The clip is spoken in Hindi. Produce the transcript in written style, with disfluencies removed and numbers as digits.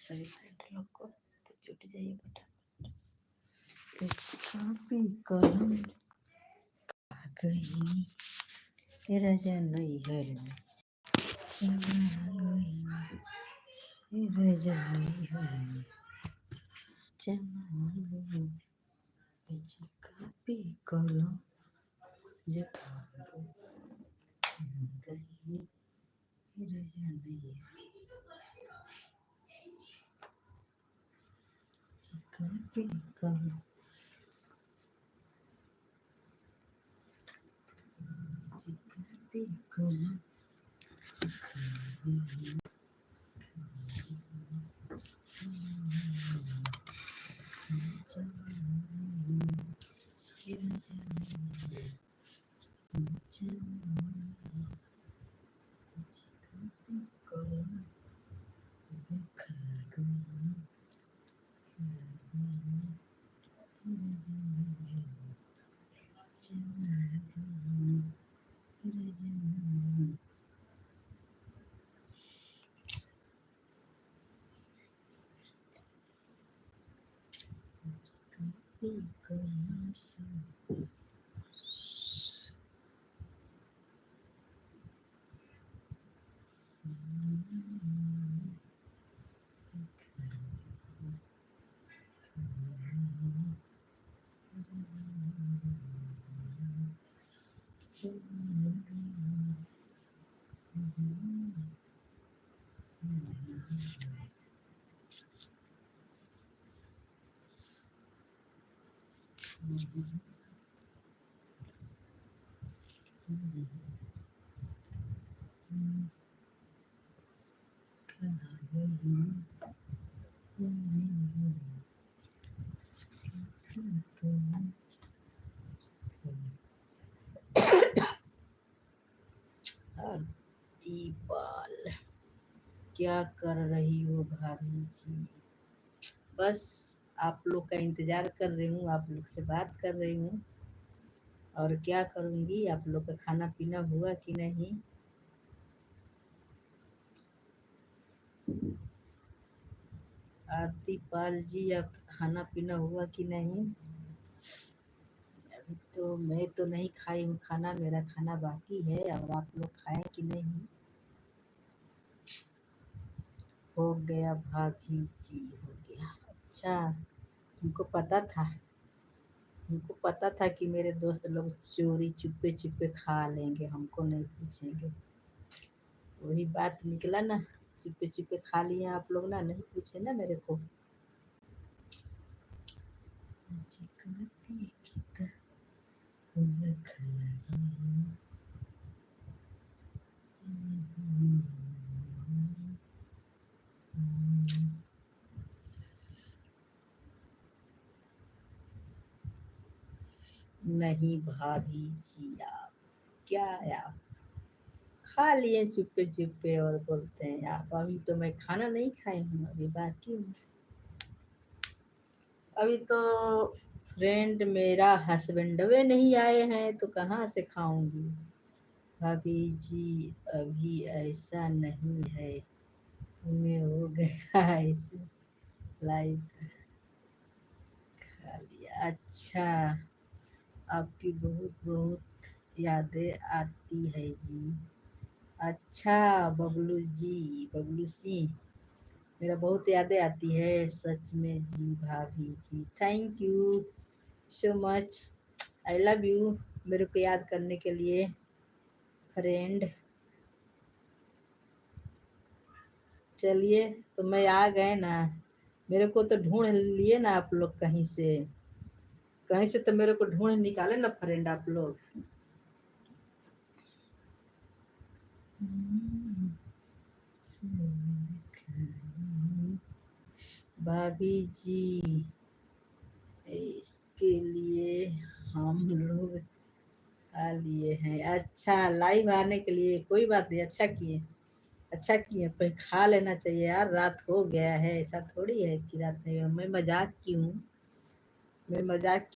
सभी फ्रेंड लोग को तो जुट जाइए फटाफट। कॉपी कलम आ गई राजा नैहर में चला गई राजा नैहर में चला गई पीछे कॉपी कलम जब आ गई राजा नैहर कॉपी कलम कॉपी कलम आरती पाल क्या कर रही हो भाभी जी? बस आप लोग का इंतजार कर रही हूँ, आप लोग से बात कर रही हूँ। और क्या करूँगी, आप लोग का खाना पीना हुआ कि नहीं? आरती पाल जी, आपका खाना पीना हुआ कि नहीं? अभी तो मैं तो नहीं खाई हूँ खाना, मेरा खाना बाकी है। और आप लोग खाए कि नहीं? हो गया भाभी जी, हो गया। अच्छा, हमको पता था कि मेरे दोस्त लोग चोरी चुपे चुपे खा लेंगे, हमको नहीं पूछेंगे। वही बात निकला ना, चुपे चुपे खा लिए आप लोग ना, नहीं पूछे ना मेरे को। नहीं भाभी जी, आप क्या आप खा लिए चुपे चुपे और बोलते हैं आप? अभी तो मैं खाना नहीं खाई हूँ, अभी बाकी हूँ। अभी तो फ्रेंड मेरा हस्बैंड वे नहीं आए हैं तो कहाँ से खाऊंगी भाभी जी? अभी ऐसा नहीं है, मैं हो गया ऐसे लाइव खा लिया। अच्छा, आपकी बहुत बहुत यादें आती है जी। अच्छा बबलू जी, बबलू सिंह, मेरा बहुत यादें आती है सच में जी भाभी जी। Thank you so much, I love you मेरे को याद करने के लिए फ्रेंड। चलिए, तो मैं आ गए ना, मेरे को तो ढूंढ लिए ना आप लोग, कहीं से तो मेरे को ढूंढ निकाले ना फ्रेंड आप लोग। भाभी जी, इसके लिए हम लोग आ लिए हैं। अच्छा, लाइव आने के लिए, कोई बात नहीं, अच्छा किए, अच्छा किए। पर खा लेना चाहिए यार, रात हो गया है, ऐसा थोड़ी है कि रात नहीं। मैं मजाक की हूँ, मैं मजाक